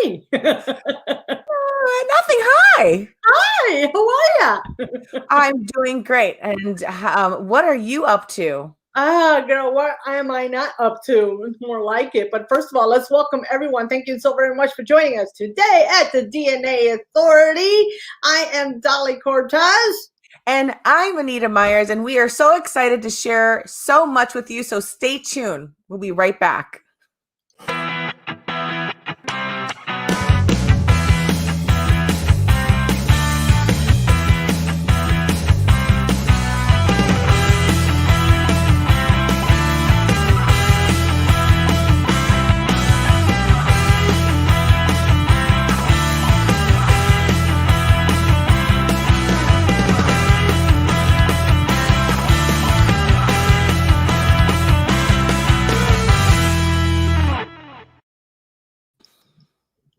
doing? Nothing. Hi. Hi, how are ya? I'm doing great. And what are you up to? Girl, what am I not up to? It's more like it. But first of all, let's welcome everyone. Thank you so very much for joining us today at the DnA Authority. I am Dolly Cortez. And I'm Anita Myers, and we are so excited to share so much with you. So stay tuned. We'll be right back.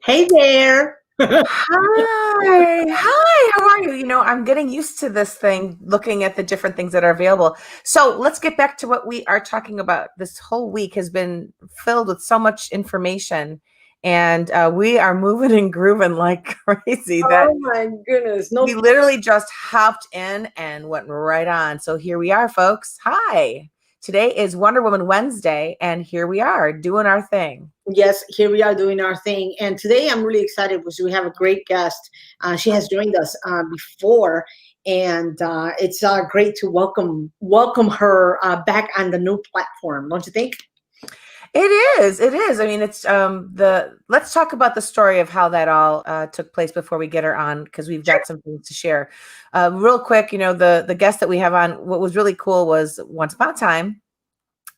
Hey there. Hi. How are you? I'm getting used to this thing, looking at the different things that are available. So let's get back to what we are talking about. This whole week has been filled with so much information, and we are moving and grooving like crazy. That Oh my goodness. No, we literally just hopped in and went right on. So here we are, folks. Hi. Today is Wonder Woman Wednesday, and here we are doing our thing. yes, here we are doing our thing. And today I'm really excited because we have a great guest. She has joined us before, and it's great to welcome her back on the new platform, don't you think? It is. It is. I mean, it's let's talk about the story of how that all took place before we get her on, because we've got some things to share. Real quick, the guest that we have on, what was really cool was once upon a time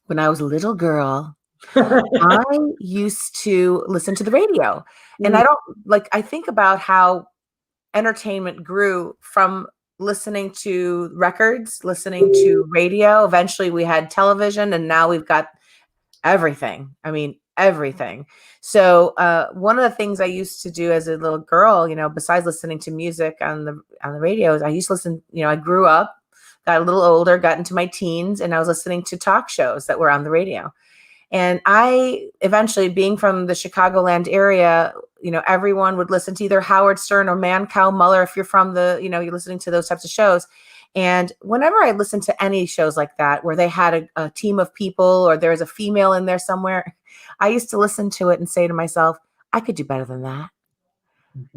when I was a little girl, I used to listen to the radio, and I think about how entertainment grew from listening to records, listening to radio. Eventually we had television, and now we've got everything. I mean, everything. So one of the things I used to do as a little girl, besides listening to music on the radios, I used to listen. I grew up, got a little older, got into my teens, and I was listening to talk shows that were on the radio. And I eventually, being from the Chicagoland area, everyone would listen to either Howard Stern or Mancow Muller. If you're from you're listening to those types of shows. And whenever I listened to any shows like that, where they had a team of people or there was a female in there somewhere, I used to listen to it and say to myself, I could do better than that.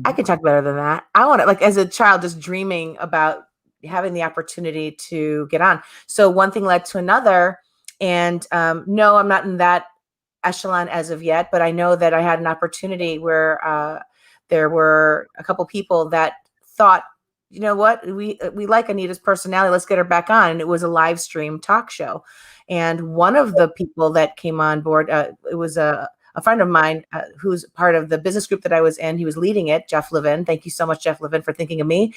I could talk better than that. I want to, like, as a child, just dreaming about having the opportunity to get on. So one thing led to another. And no, I'm not in that echelon as of yet, but I know that I had an opportunity where there were a couple people that thought, you know what, we like Anita's personality, let's get her back on. And it was a live stream talk show. And one of the people that came on board, it was a friend of mine who's part of the business group that I was in. He was leading it, Jeff Levin. Thank you so much, Jeff Levin, for thinking of me.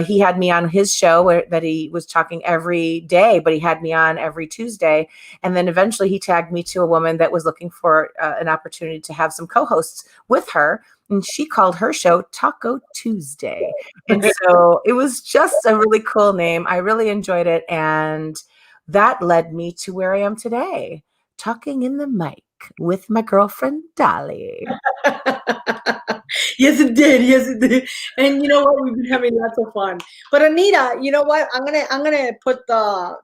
He had me on his show that he was talking every day, but he had me on every Tuesday. And then eventually he tagged me to a woman that was looking for an opportunity to have some co-hosts with her. And she called her show Taco Tuesday. And so it was just a really cool name. I really enjoyed it. And that led me to where I am today, talking in the mic with my girlfriend, Dolly. Yes, it did. Yes, it did. And you know what? We've been having lots of fun. But Anita, you know what? I'm gonna put the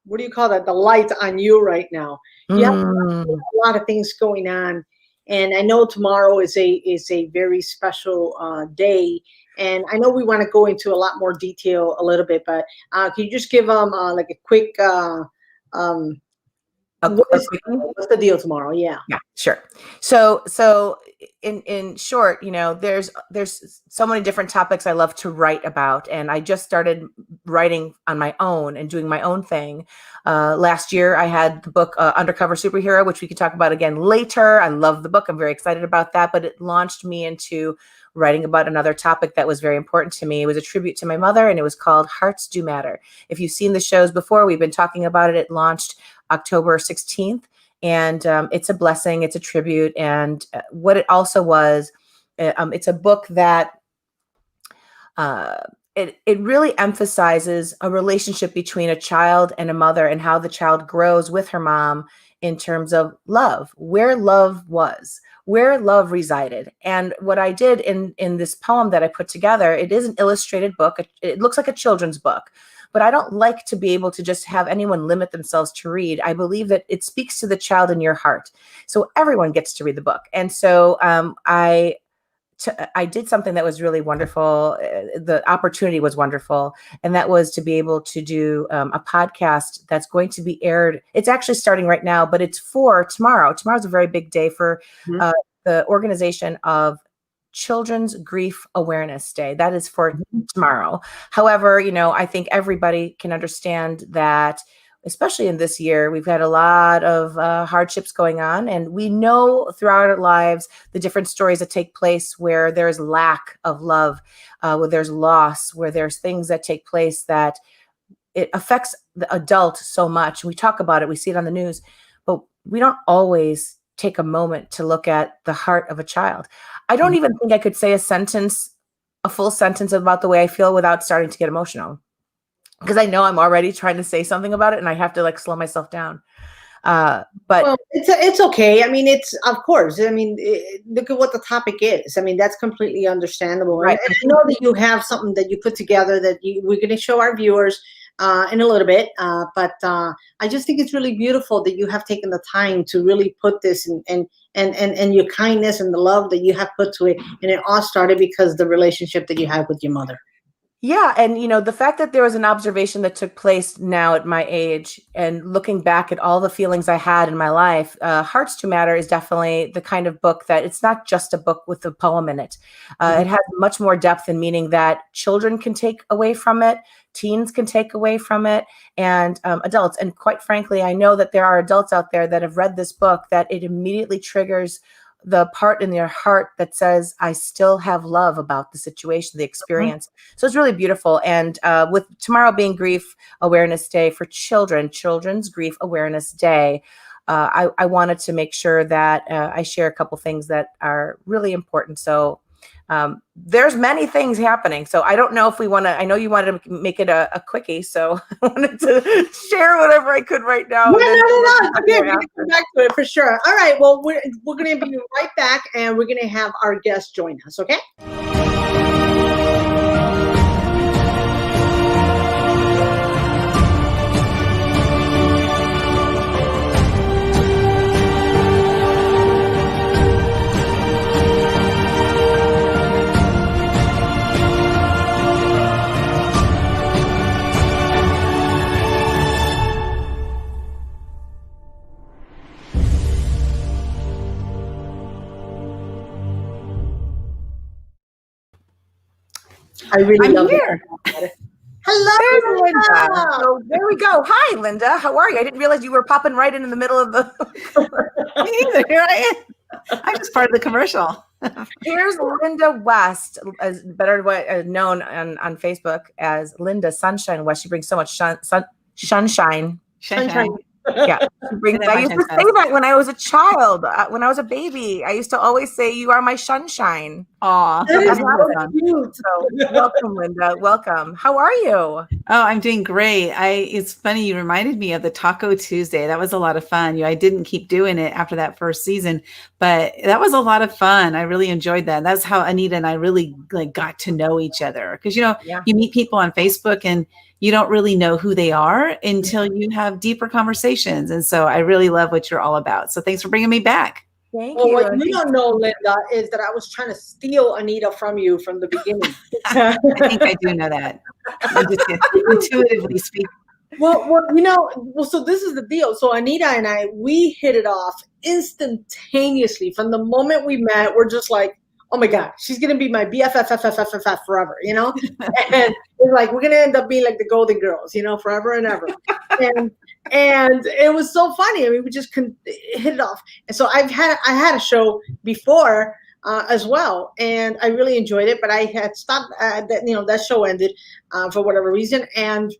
what do you call that? The light on you right now. You have a lot of things going on. And I know tomorrow is a very special day, and I know we want to go into a lot more detail a little bit, but can you just give them like a quick what's the deal tomorrow? Yeah, sure. So in short, there's so many different topics I love to write about, and I just started writing on my own and doing my own thing. Last year, I had the book Undercover Superhero, which we could talk about again later. I love the book. I'm very excited about that, but it launched me into writing about another topic that was very important to me. It was a tribute to my mother, and it was called Hearts Do Matter. If you've seen the shows before, we've been talking about it. It launched October 16th. And it's a blessing. It's a tribute. And what it also was, it's a book that it really emphasizes a relationship between a child and a mother, and how the child grows with her mom in terms of love, where love was, where love resided. And what I did in this poem that I put together, it is an illustrated book. It looks like a children's book, but I don't like to be able to just have anyone limit themselves to read. I believe that it speaks to the child in your heart. So everyone gets to read the book. And so I did something that was really wonderful. The opportunity was wonderful. And that was to be able to do a podcast that's going to be aired. It's actually starting right now, but it's for tomorrow. Tomorrow's a very big day for the organization of Children's Grief Awareness Day. That is for tomorrow. However, I think everybody can understand that, especially in this year, we've had a lot of hardships going on, and we know throughout our lives the different stories that take place where there's lack of love, where there's loss, where there's things that take place that it affects the adult so much. We talk about it, we see it on the news, but we don't always take a moment to look at the heart of a child. I don't even think I could say a full sentence about the way I feel without starting to get emotional, because I know I'm already trying to say something about it and I have to slow myself down. But well, it's okay. I mean, it's, of course, I mean, look at what the topic is. I mean, that's completely understandable. Right. And I know that you have something that you put together that we're going to show our viewers in a little bit. But I just think it's really beautiful that you have taken the time to really put this and your kindness and the love that you have put to it. And it all started because the relationship that you had with your mother. Yeah. And, the fact that there was an observation that took place now at my age and looking back at all the feelings I had in my life, Hearts to Matter is definitely the kind of book that it's not just a book with a poem in it. It has much more depth and meaning that children can take away from it, teens can take away from it, and adults. And quite frankly, I know that there are adults out there that have read this book that it immediately triggers the part in their heart that says, I still have love about the situation, the experience. So it's really beautiful. And with tomorrow being Grief Awareness Day for children, Children's Grief Awareness Day, I wanted to make sure that I share a couple things that are really important. So there's many things happening. So I don't know if we want to, I know you wanted to make it a quickie. So I wanted to share whatever I could right now. No. Okay, we're going to come back to it for sure. All right. Well, we're going to be right back and we're going to have our guest join us. Okay. I really love here. Hello, Lynda. So there we go. Hi, Lynda. How are you? I didn't realize you were popping right in the middle of the. Me neither. Here I am. I'm just part of the commercial. Here's Lynda West, better known on Facebook as Lynda Sunshine West. She brings so much sunshine. Yeah, I used to say that when I was a child, when I was a baby. I used to always say, "You are my sunshine." Aw, that is cute. So welcome, Lynda. Welcome. How are you? Oh, I'm doing great. It's funny you reminded me of the Taco Tuesday. That was a lot of fun. I didn't keep doing it after that first season, but that was a lot of fun. I really enjoyed that. That's how Anita and I really got to know each other, because you meet people on Facebook and you don't really know who they are until you have deeper conversations. And so I really love what you're all about. So thanks for bringing me back. Thank you. What you don't know, Lynda, is that I was trying to steal Anita from you from the beginning. I think I do know that. I just intuitively speak. Well, so this is the deal. So Anita and I, we hit it off instantaneously. From the moment we met, we're just like, oh my God, she's going to be my BFF forever, And we're like, we're going to end up being like the Golden Girls, forever and ever. And it was so funny. I mean, we just couldn't hit it off. And so I had a show before as well, and I really enjoyed it, but I had stopped that show ended for whatever reason. And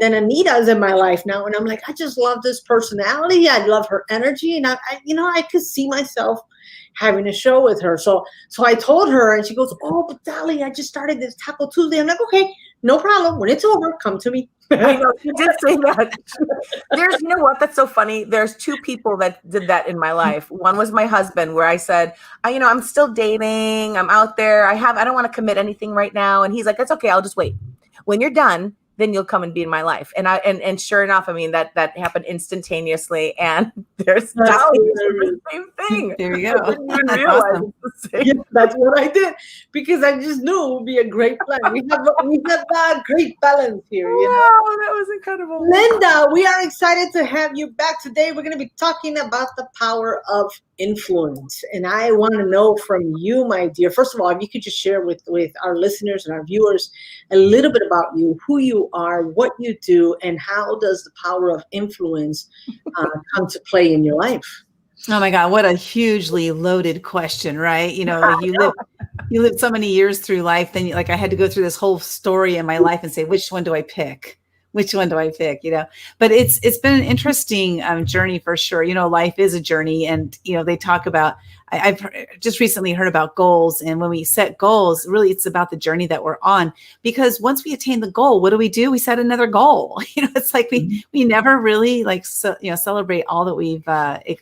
then Anita's in my life now, and I'm like, I just love this personality. I love her energy, and I could see myself having a show with her. So I told her, and she goes, oh, but Dolly, I just started this Taco Tuesday. I'm like, okay, No problem. When it's over, come to me. I know you did say that. You know what? That's so funny. There's two people that did that in my life. One was my husband, where I said, I'm still dating. I'm out there. I don't want to commit anything right now. And he's like, that's okay. I'll just wait. When you're done, then you'll come and be in my life. And sure enough, I mean, that happened instantaneously. And there's now the same thing. There you go. I didn't even That's realize awesome. it's the same. Yes, that's what I did, because I just knew it would be a great plan. We have that great balance here. You know? Wow, that was incredible. Lynda, we are excited to have you back today. We're going to be talking about the power of influence. And I want to know from you, my dear, first of all, if you could just share with our listeners and our viewers a little bit about you, who you are, what you do, and how does the power of influence come to play in your life? Oh my God, what a hugely loaded question, right? Like you live so many years through life, then I had to go through this whole story in my life and say, which one do I pick? Which one do I pick? But it's been an interesting journey for sure. Life is a journey, and they talk about. I've just recently heard about goals, and when we set goals, really it's about the journey that we're on. Because once we attain the goal, what do? We set another goal. It's like we never really celebrate all that we've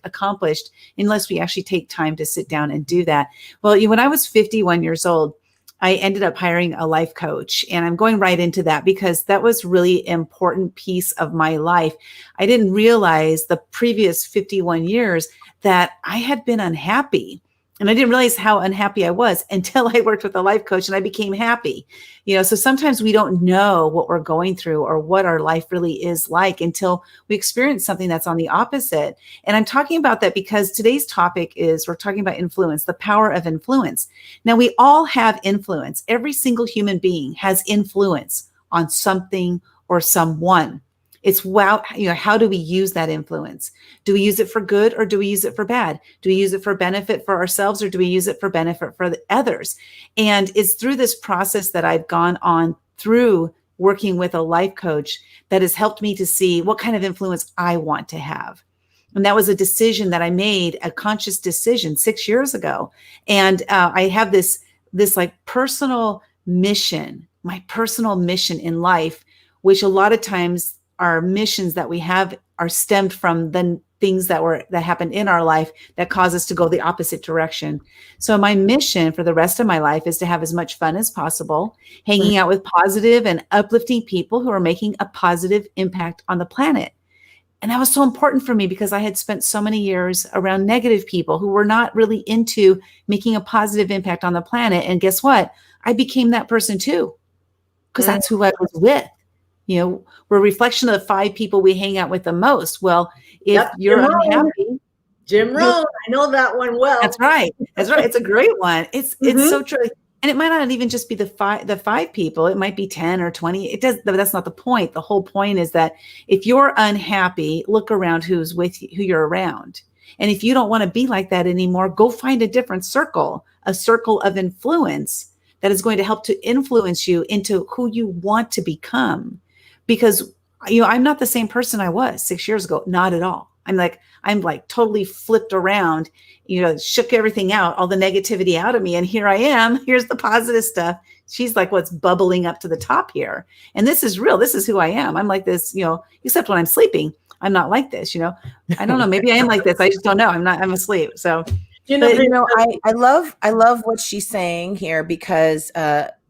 accomplished unless we actually take time to sit down and do that. Well, when I was 51 years old, I ended up hiring a life coach, and I'm going right into that because that was really important piece of my life. I didn't realize the previous 51 years that I had been unhappy, and I didn't realize how unhappy I was until I worked with a life coach and I became happy. So sometimes we don't know what we're going through or what our life really is like until we experience something that's on the opposite. And I'm talking about that because today's topic is we're talking about influence, the power of influence. Now, we all have influence. Every single human being has influence on something or someone. It's how do we use that influence? Do we use it for good or do we use it for bad? Do we use it for benefit for ourselves or do we use it for benefit for the others? And it's through this process that I've gone on through working with a life coach that has helped me to see what kind of influence I want to have. And that was a decision that I made, a conscious decision 6 years ago. And I have this personal mission, my personal mission in life, which a lot of times our missions that we have are stemmed from the things that happened in our life that cause us to go the opposite direction. So my mission for the rest of my life is to have as much fun as possible, hanging out with positive and uplifting people who are making a positive impact on the planet. And that was so important for me because I had spent so many years around negative people who were not really into making a positive impact on the planet. And guess what? I became that person too, because that's who I was with. We're a reflection of the 5 people we hang out with the most. Well, if you're unhappy, Jim Rohn, I know that one well. That's right. It's a great one. It's so true. And it might not even just be the five people. It might be 10 or 20. That's not the point. The whole point is that if you're unhappy, look around who's with you, who you're around. And if you don't want to be like that anymore, go find a different circle, a circle of influence that is going to help to influence you into who you want to become. Because, I'm not the same person I was 6 years ago. Not at all. I'm like totally flipped around, shook everything out, all the negativity out of me. And here I am. Here's the positive stuff. She's like what's bubbling up to the top here. And this is real. This is who I am. I'm like this, except when I'm sleeping, I'm not like this, I don't know. Maybe I am like this. I just don't know. I'm asleep. So, I love what she's saying here because,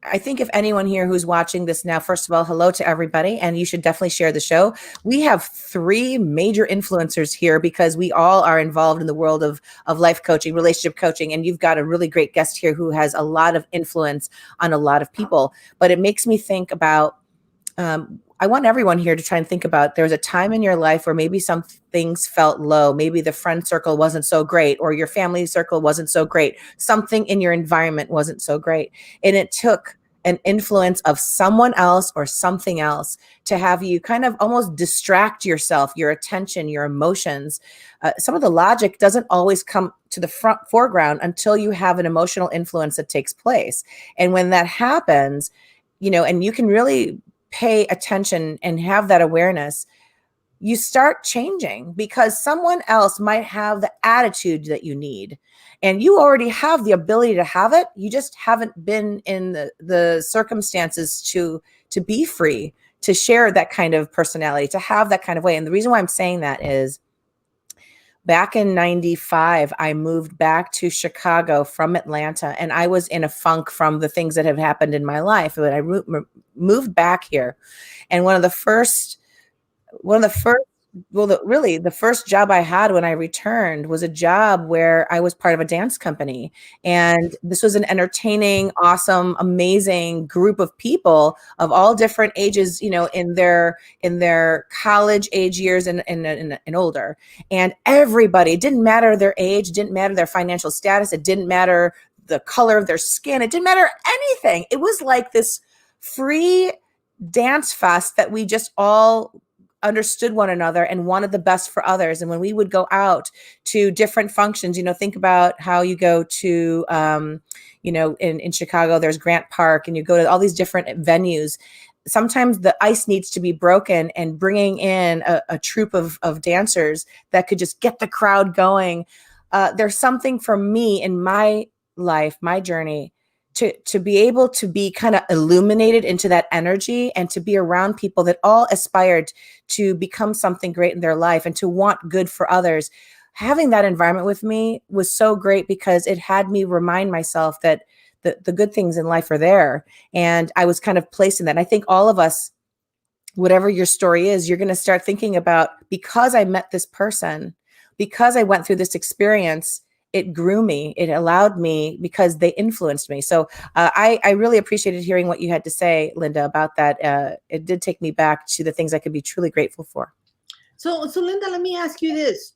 I think if anyone here who's watching this now, first of all, hello to everybody, and you should definitely share the show. We have 3 major influencers here because we all are involved in the world of life coaching, relationship coaching, and you've got a really great guest here who has a lot of influence on a lot of people. But it makes me think about, I want everyone here to try and think about, there was a time in your life where maybe some things felt low. Maybe the friend circle wasn't so great, or your family circle wasn't so great. Something in your environment wasn't so great. And it took an influence of someone else or something else to have you kind of almost distract yourself, your attention, your emotions. Some of the logic doesn't always come to the foreground until you have an emotional influence that takes place. And when that happens, and you can really pay attention and have that awareness, you start changing because someone else might have the attitude that you need. And you already have the ability to have it. You just haven't been in the circumstances to be free, to share that kind of personality, to have that kind of way. And the reason why I'm saying that is back in 95, I moved back to Chicago from Atlanta, and I was in a funk from the things that have happened in my life. But I moved back here. And the first job I had when I returned was a job where I was part of a dance company. And this was an entertaining, awesome, amazing group of people of all different ages, you know, in their college age years and older. And everybody, it didn't matter their age, it didn't matter their financial status, it didn't matter the color of their skin, it didn't matter anything. It was like this free dance fest that we just all understood one another and wanted the best for others. And when we would go out to different functions, you know, think about how you go to, you know, in Chicago, there's Grant Park, and you go to all these different venues. Sometimes the ice needs to be broken, and bringing in a troupe of dancers that could just get the crowd going. There's something for me in my life, my journey, to be able to be kind of illuminated into that energy and to be around people that all aspired to become something great in their life and to want good for others. Having that environment with me was so great because it had me remind myself that the good things in life are there. And I was kind of placed in that. And I think all of us, whatever your story is, you're going to start thinking about, because I met this person, because I went through this experience, it grew me, it allowed me, because they influenced me. So I really appreciated hearing what you had to say, Lynda, about that. It did take me back to the things I could be truly grateful for. So Lynda, let me ask you this.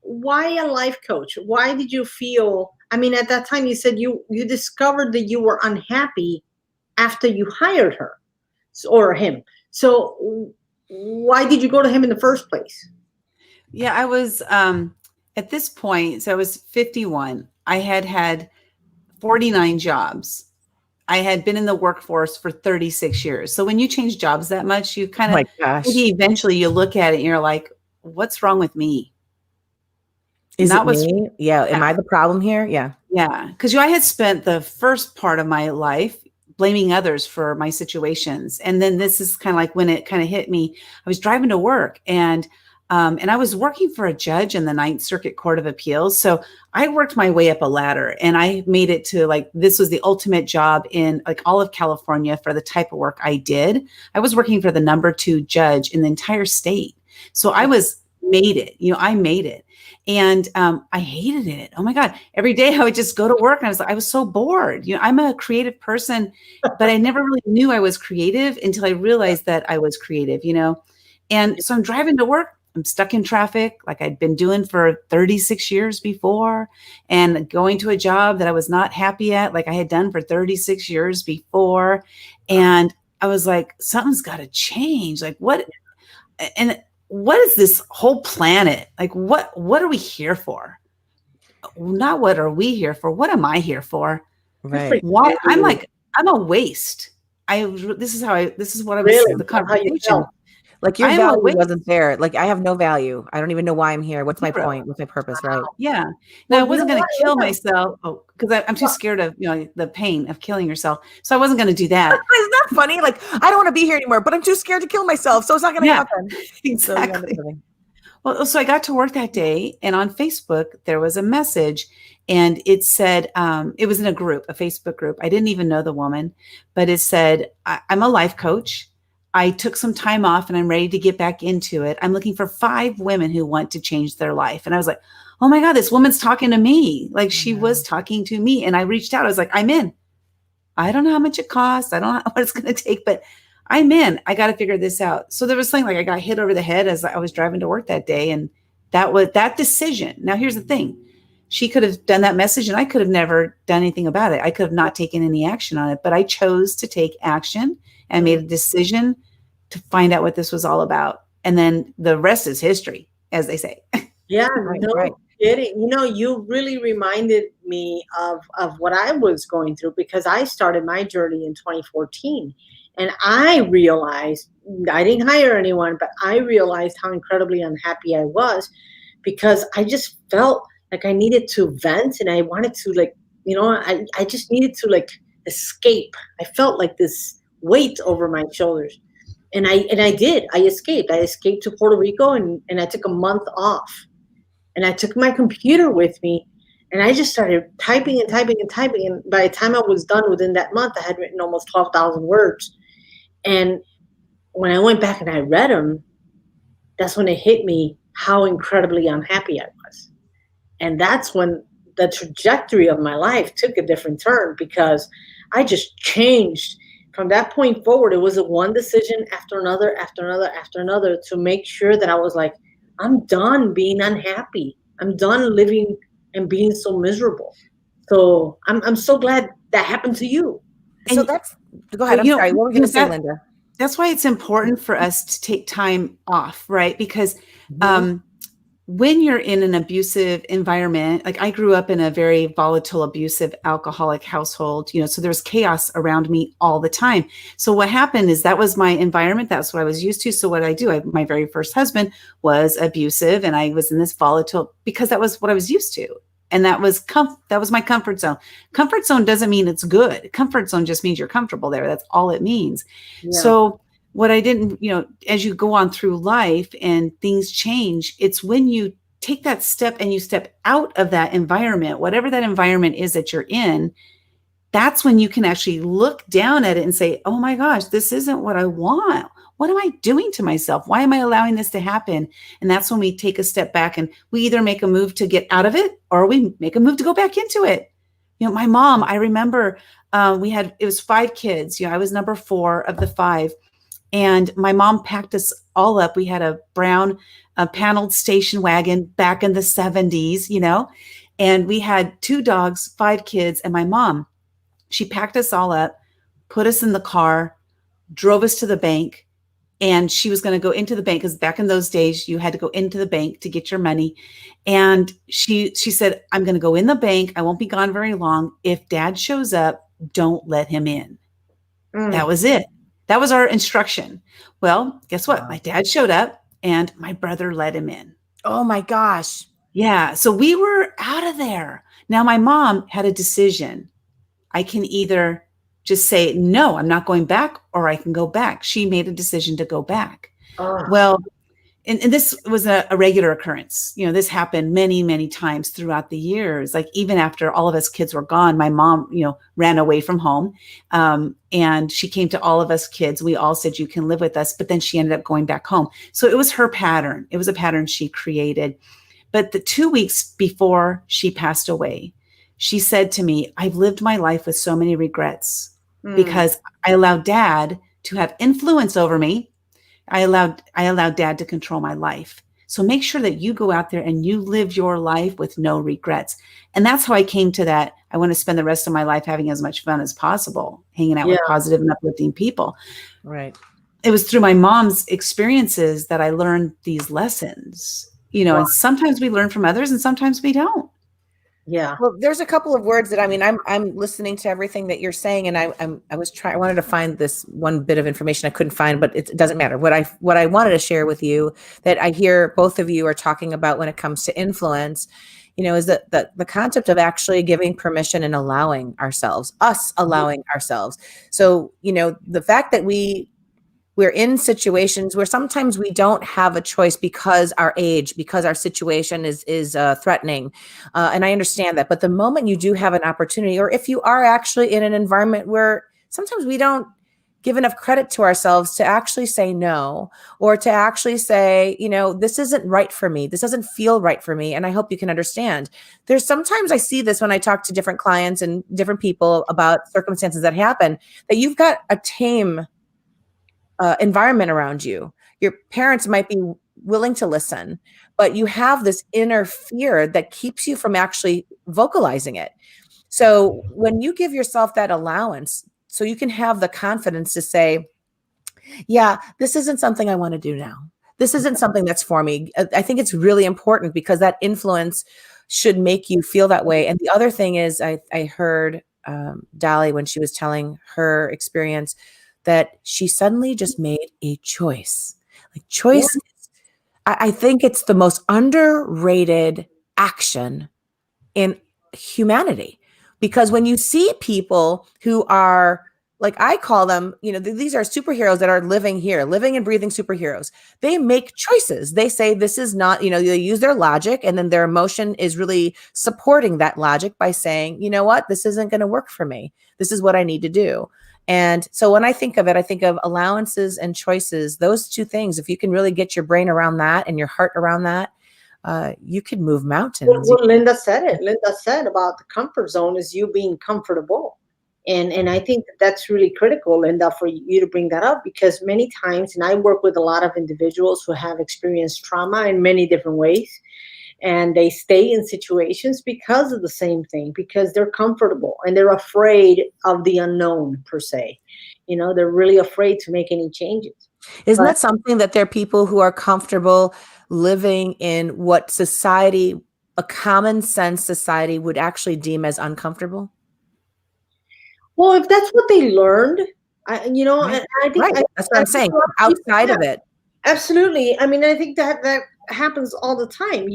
Why a life coach? Why did you feel, I mean, at that time you said you discovered that you were unhappy after you hired her or him. So why did you go to him in the first place? Yeah, I was, at this point, so I was 51. I had 49 jobs. I had been in the workforce for 36 years. So when you change jobs that much, you kind of, maybe eventually you look at it and you're like, what's wrong with me? Is it me? Yeah. Am I the problem here? Yeah. Yeah. Because I had spent the first part of my life blaming others for my situations. And then this is kind of like when it kind of hit me. I was driving to work, and I was working for a judge in the Ninth Circuit Court of Appeals. So I worked my way up a ladder, and I made it to, like, this was the ultimate job in like all of California for the type of work I did. I was working for the number 2 judge in the entire state. So I made it, I made it. And I hated it. Oh my God. Every day I would just go to work, and I was so bored. I'm a creative person, but I never really knew I was creative until I realized that I was creative, And so I'm driving to work. I'm stuck in traffic like I'd been doing for 36 years before, and going to a job that I was not happy at, like I had done for 36 years before. And I was like, something's got to change. Like what is this whole planet? Like what are we here for? Not what are we here for? What am I here for? Right. Why? I'm a waste. This is what I was really? The conversation. Like your value wasn't there. Like I have no value. I don't even know why I'm here. What's my point? What's my purpose? Right. Yeah. Now I wasn't going to kill myself because I'm too scared of, the pain of killing yourself. So I wasn't going to do that. Isn't that funny? Like I don't want to be here anymore, but I'm too scared to kill myself. So it's not going to happen. Exactly. Well, so I got to work that day, and on Facebook, there was a message, and it said, it was in a Facebook group. I didn't even know the woman, but it said, I'm a life coach. I took some time off and I'm ready to get back into it. I'm looking for 5 women who want to change their life. And I was like, oh my God, this woman's talking to me. Like she was talking to me. And I reached out. I was like, I'm in. I don't know how much it costs. I don't know what it's going to take, but I'm in. I got to figure this out. So there was something like I got hit over the head as I was driving to work that day. And that was that decision. Now, here's the thing. She could have done that message and I could have never done anything about it. I could have not taken any action on it, but I chose to take action and made a decision to find out what this was all about. And then the rest is history, as they say. Yeah, no kidding. You really reminded me of what I was going through, because I started my journey in 2014. And I realized, I didn't hire anyone, but I realized how incredibly unhappy I was because I just felt like I needed to vent and I wanted to like, I just needed to like escape. I felt like this weight over my shoulders. And I did. I escaped. I escaped to Puerto Rico and I took a month off. And I took my computer with me and I just started typing and typing and typing. And by the time I was done within that month, I had written almost 12,000 words. And when I went back and I read them, that's when it hit me how incredibly unhappy I was. And that's when the trajectory of my life took a different turn because I just changed. From that point forward, it was a one decision after another, after another, after another to make sure that I was like, I'm done being unhappy. I'm done living and being so miserable. So I'm so glad that happened to you. So that's, go ahead. I'm sorry. What were you going to say, Lynda? That's why it's important for us to take time off, right? Because when you're in an abusive environment, like I grew up in a very volatile, abusive, alcoholic household, so there's chaos around me all the time. So what happened is that was my environment. That's what I was used to. So what I do, my very first husband was abusive and I was in this volatile because that was what I was used to. And that was my comfort zone. Comfort zone doesn't mean it's good. Comfort zone just means you're comfortable there. That's all it means. Yeah. So what I didn't, as you go on through life and things change, it's when you take that step and you step out of that environment, whatever that environment is that you're in, that's when you can actually look down at it and say, oh my gosh, this isn't what I want. What am I doing to myself? Why am I allowing this to happen? And that's when we take a step back and we either make a move to get out of it or we make a move to go back into it. My mom, I remember it was 5 kids. I was number 4 of the 5. And my mom packed us all up. We had a brown paneled station wagon back in the 70s, and we had 2 dogs, 5 kids, and my mom. She packed us all up, put us in the car, drove us to the bank, and she was going to go into the bank because back in those days, you had to go into the bank to get your money. And she said, I'm going to go in the bank. I won't be gone very long. If Dad shows up, don't let him in. That was it. That was our instruction. Well, guess what? My dad showed up and my brother let him in. Oh my gosh. Yeah. So we were out of there. Now my mom had a decision. I can either just say, no, I'm not going back, or I can go back. She made a decision to go back. Well, and this was a regular occurrence. This happened many, many times throughout the years. Like even after all of us kids were gone, my mom, ran away from home. And she came to all of us kids. We all said, you can live with us. But then she ended up going back home. So it was her pattern. It was a pattern she created. But the 2 weeks before she passed away, she said to me, I've lived my life with so many regrets because I allowed Dad to have influence over me. I allowed Dad to control my life. So make sure that you go out there and you live your life with no regrets. And that's how I came to that. I want to spend the rest of my life having as much fun as possible, hanging out with positive and uplifting people. Right. It was through my mom's experiences that I learned these lessons, and sometimes we learn from others and sometimes we don't. Yeah. Well, there's a couple of words that I'm listening to everything that you're saying, and I wanted to find this one bit of information I couldn't find, but it doesn't matter. What I wanted to share with you that I hear both of you are talking about when it comes to influence, is that the concept of actually giving permission and allowing ourselves. So, the fact that we're in situations where sometimes we don't have a choice because our age, because our situation is threatening. And I understand that. But the moment you do have an opportunity, or if you are actually in an environment where sometimes we don't give enough credit to ourselves to actually say no, or to actually say, this isn't right for me. This doesn't feel right for me. And I hope you can understand. There's sometimes I see this when I talk to different clients and different people about circumstances that happen, that you've got a tame environment around you. Your parents might be willing to listen, but you have this inner fear that keeps you from actually vocalizing it. So when you give yourself that allowance, so you can have the confidence to say, yeah, this isn't something I want to do now. This isn't something that's for me. I think it's really important because that influence should make you feel that way. And the other thing is I heard Dolly, when she was telling her experience, that she suddenly just made a choice. Like choice, I think it's the most underrated action in humanity, because when you see people who are, like I call them, these are superheroes that are living here, living and breathing superheroes. They make choices. They say this is not, they use their logic, and then their emotion is really supporting that logic by saying, you know what, this isn't going to work for me. This is what I need to do. And so when I think of it, I think of allowances and choices, those two things. If you can really get your brain around that and your heart around that, you could move mountains. Well, Lynda said it. Lynda said about the comfort zone is you being comfortable. And I think that's really critical, Lynda, for you to bring that up, because many times, and I work with a lot of individuals who have experienced trauma in many different ways, and they stay in situations because of the same thing, because they're comfortable and they're afraid of the unknown per se. They're really afraid to make any changes. Isn't that something that there are people who are comfortable living in what society, a common sense society, would actually deem as uncomfortable? Well, if that's what they learned, Right. and I think That's what I'm saying. Outside of it. Absolutely. I mean, I think that happens all the time.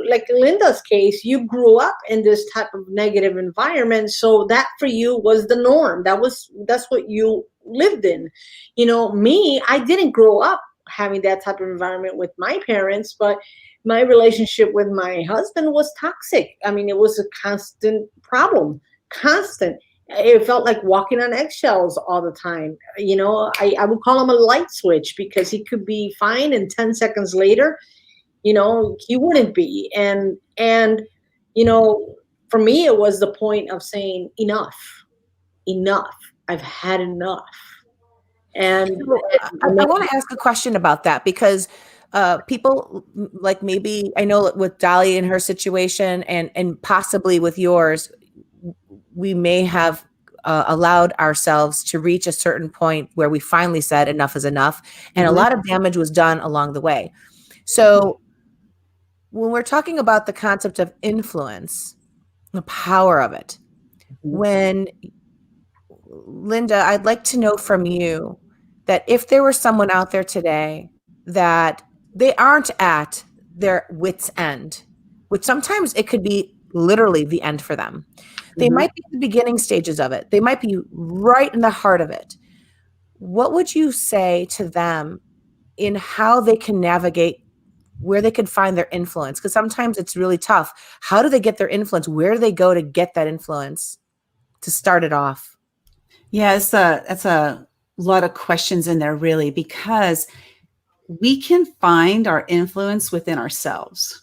Like Lynda's case, you grew up in this type of negative environment, so that for you was the norm. That's what you lived in. Me, I didn't grow up having that type of environment with my parents, but my relationship with my husband was toxic. I mean, it was a constant problem, constant. It felt like walking on eggshells all the time. I would call him a light switch, because he could be fine and 10 seconds later, he wouldn't be. And for me, it was the point of saying enough. I've had enough. And I want to ask a question about that, because people, like, maybe I know with Dolly and her situation, and possibly with yours, we may have allowed ourselves to reach a certain point where we finally said enough is enough, and a lot of damage was done along the way. So when we're talking about the concept of influence, the power of it, when Lynda, I'd like to know from you that if there were someone out there today that they aren't at their wit's end, which sometimes it could be literally the end for them. They might be at the beginning stages of it. They might be right in the heart of it. What would you say to them in how they can navigate, where they can find their influence? Because sometimes it's really tough. How do they get their influence? Where do they go to get that influence to start it off? Yeah, that's a lot of questions in there, really, because we can find our influence within ourselves.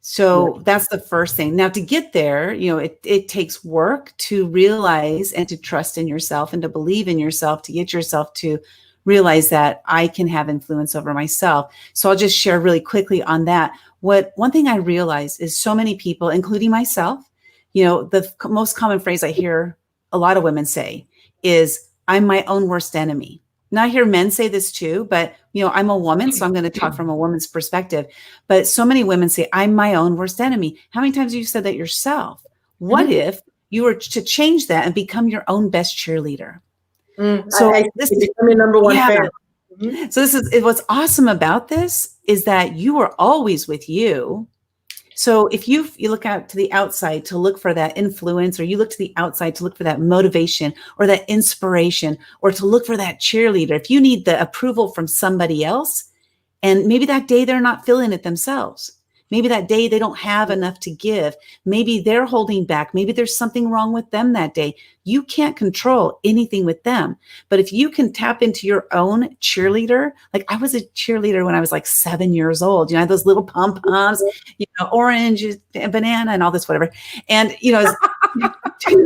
So that's the first thing. Now, to get there, it takes work to realize and to trust in yourself and to believe in yourself, to get yourself to realize that I can have influence over myself. So I'll just share really quickly on that. One thing I realized is so many people, including myself, the most common phrase I hear a lot of women say is, I'm my own worst enemy. Now I hear men say this too, but I'm a woman, so I'm going to talk from a woman's perspective. But so many women say, I'm my own worst enemy. How many times have you said that yourself? What if you were to change that and become your own best cheerleader? So this is your number one fan. So what's awesome about this is that you are always with you. So if you look out to the outside to look for that influence, or you look to the outside to look for that motivation or that inspiration, or to look for that cheerleader, if you need the approval from somebody else, and maybe that day they're not feeling it themselves, maybe that day they don't have enough to give, maybe they're holding back, maybe there's something wrong with them that day. You can't control anything with them. But if you can tap into your own cheerleader, like I was a cheerleader when I was like 7 years old, I had those little pom-poms, orange and banana and all this, whatever. And, those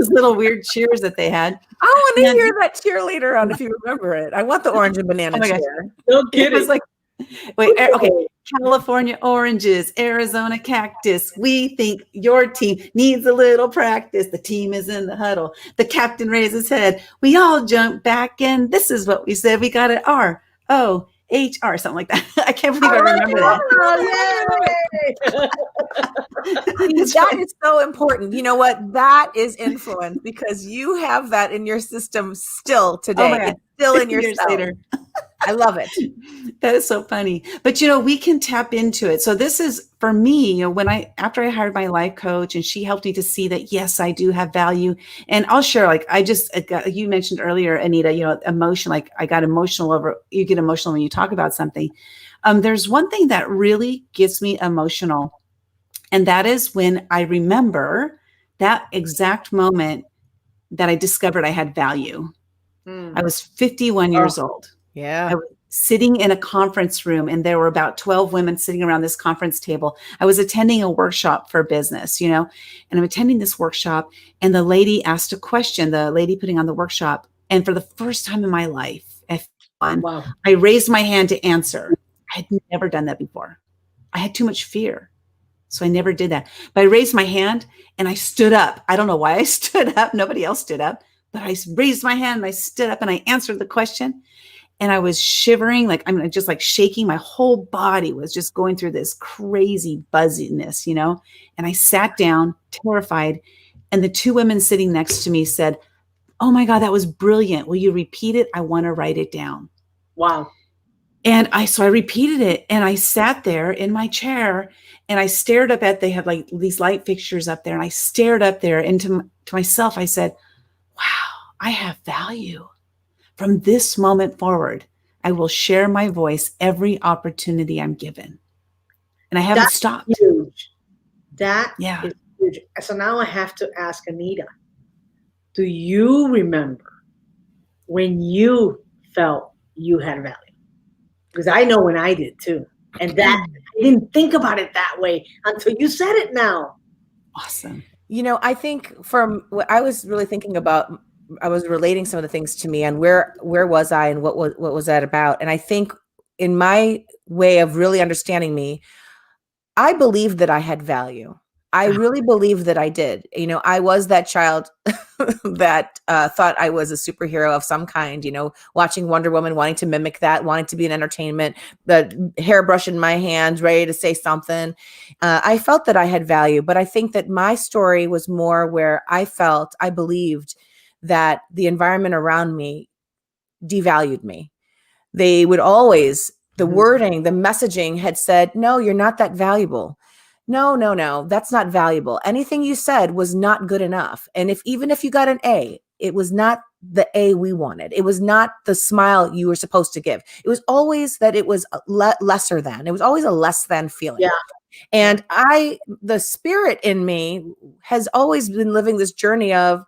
little weird cheers that they had. I want to hear that cheerleader on, if you remember it. I want the orange and banana cheer. No kidding. It was like, wait, okay. California oranges, Arizona cactus. We think your team needs a little practice. The team is in the huddle. The captain raises his head. We all jump back in. This is what we said. We got it. ROHR, something like that. I can't believe I remember that. That is so important. You know what? That is influence, because you have that in your system still today. Oh my God. still in 50 years yourself. later. I love it. That is so funny. But we can tap into it. So this is for me, after I hired my life coach and she helped me to see that, yes, I do have value. And I'll share, like, you mentioned earlier, Anita, emotion, like you get emotional when you talk about something. There's one thing that really gets me emotional. And that is when I remember that exact moment that I discovered I had value. I was 51 years old. Yeah. I was sitting in a conference room and there were about 12 women sitting around this conference table. I was attending a workshop for business, and I'm attending this workshop and the lady asked a question, the lady putting on the workshop. And for the first time in my life, Wow. I raised my hand to answer. I had never done that before. I had too much fear. So I never did that. But I raised my hand and I stood up. I don't know why I stood up. Nobody else stood up. But I raised my hand and I stood up and I answered the question. And I was shivering, just like shaking. My whole body was just going through this crazy buzziness, And I sat down, terrified. And the two women sitting next to me said, "Oh my God, that was brilliant. Will you repeat it? I want to write it down." Wow. And so I repeated it and I sat there in my chair and I stared up they had like these light fixtures up there. And I stared up there and to myself, I said, wow, I have value. From this moment forward, I will share my voice every opportunity I'm given. And I haven't stopped. Huge. That is huge. So now I have to ask Anita, do you remember when you felt you had value? Because I know when I did too. And that I didn't think about it that way until you said it now. Awesome. I think from what I was really thinking about, I was relating some of the things to me and where was I and what was that about? And I think in my way of really understanding me, I believed that I had value. I really believe that I did. I was that child that thought I was a superhero of some kind, watching Wonder Woman, wanting to mimic that, wanting to be in entertainment, the hairbrush in my hand, ready to say something. I felt that I had value, but I think that my story was more where I believed that the environment around me devalued me. They would always, the wording, the messaging had said, no, you're not that valuable. No, that's not valuable. Anything you said was not good enough. And even if you got an A, it was not the A we wanted. It was not the smile you were supposed to give. It was always that it was lesser than. It was always a less than feeling. Yeah. And the spirit in me has always been living this journey of,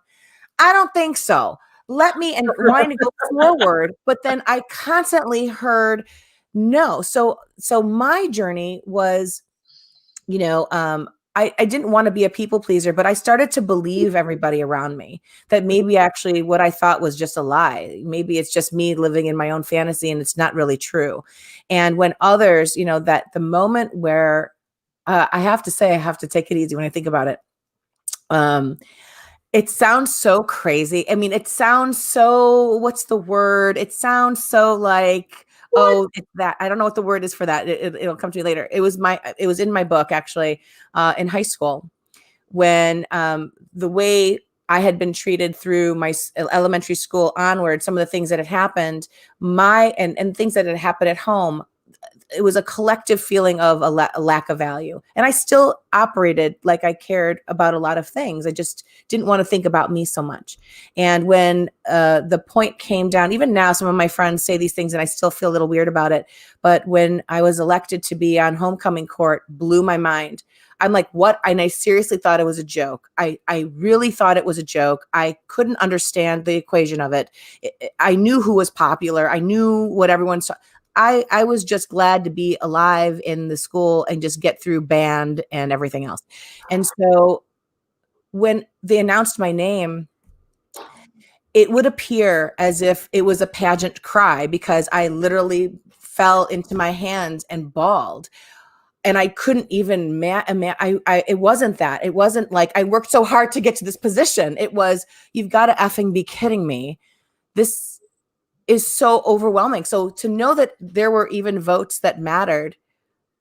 I don't think so. Let me, and wanting to go forward. But then I constantly heard no. So my journey was, I didn't want to be a people pleaser, but I started to believe everybody around me that maybe actually what I thought was just a lie. Maybe it's just me living in my own fantasy and it's not really true. And when others, that the moment where I have to say, I have to take it easy when I think about it. It sounds so crazy. I mean, it sounds so, what's the word? It sounds so like, oh, it's that. I don't know what the word is for that. It'll come to me later. It was in my book, actually, in high school, when the way I had been treated through my elementary school onward, some of the things that had happened, and things that had happened at home, it was a collective feeling of a lack of value. And I still operated like I cared about a lot of things. I just didn't want to think about me so much. And when the point came down, even now, some of my friends say these things and I still feel a little weird about it. But when I was elected to be on homecoming court, blew my mind. I'm like, what? And I seriously thought it was a joke. I really thought it was a joke. I couldn't understand the equation of it. I knew who was popular. I knew what everyone saw. I was just glad to be alive in the school and just get through band and everything else. And so when they announced my name, it would appear as if it was a pageant cry because I literally fell into my hands and bawled. And I couldn't even, it wasn't that. It wasn't like I worked so hard to get to this position. It was, you've got to effing be kidding me. This is so overwhelming. So to know that there were even votes that mattered,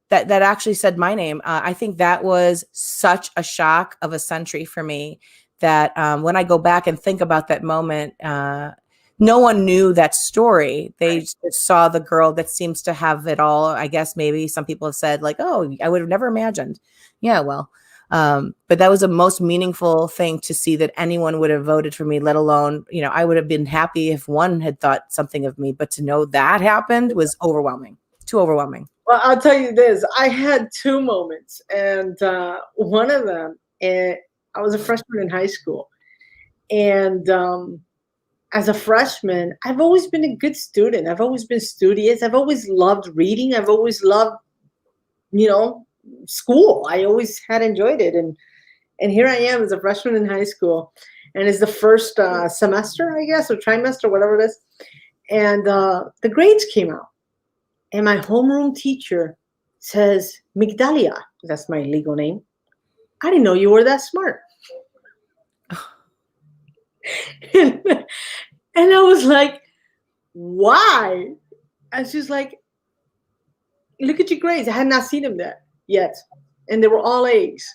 that actually said my name, I think that was such a shock of a century for me that when I go back and think about that moment, no one knew that story. They just saw the girl that seems to have it all. I guess maybe some people have said like, oh, I would have never imagined. Yeah, well, but that was a most meaningful thing to see that anyone would have voted for me, let alone, I would have been happy if one had thought something of me, but to know that happened was overwhelming, too overwhelming. Well, I'll tell you this, I had two moments, and one of them, I was a freshman in high school, and as a freshman, I've always been a good student. I've always been studious. I've always loved reading. I've always loved, school. I always had enjoyed it. And here I am as a freshman in high school. And it's the first semester, I guess, or trimester, whatever it is. And the grades came out. And my homeroom teacher says, Migdalia, that's my legal name. I didn't know you were that smart. And I was like, why? And she's like, look at your grades. I had not seen them yet. And they were all A's.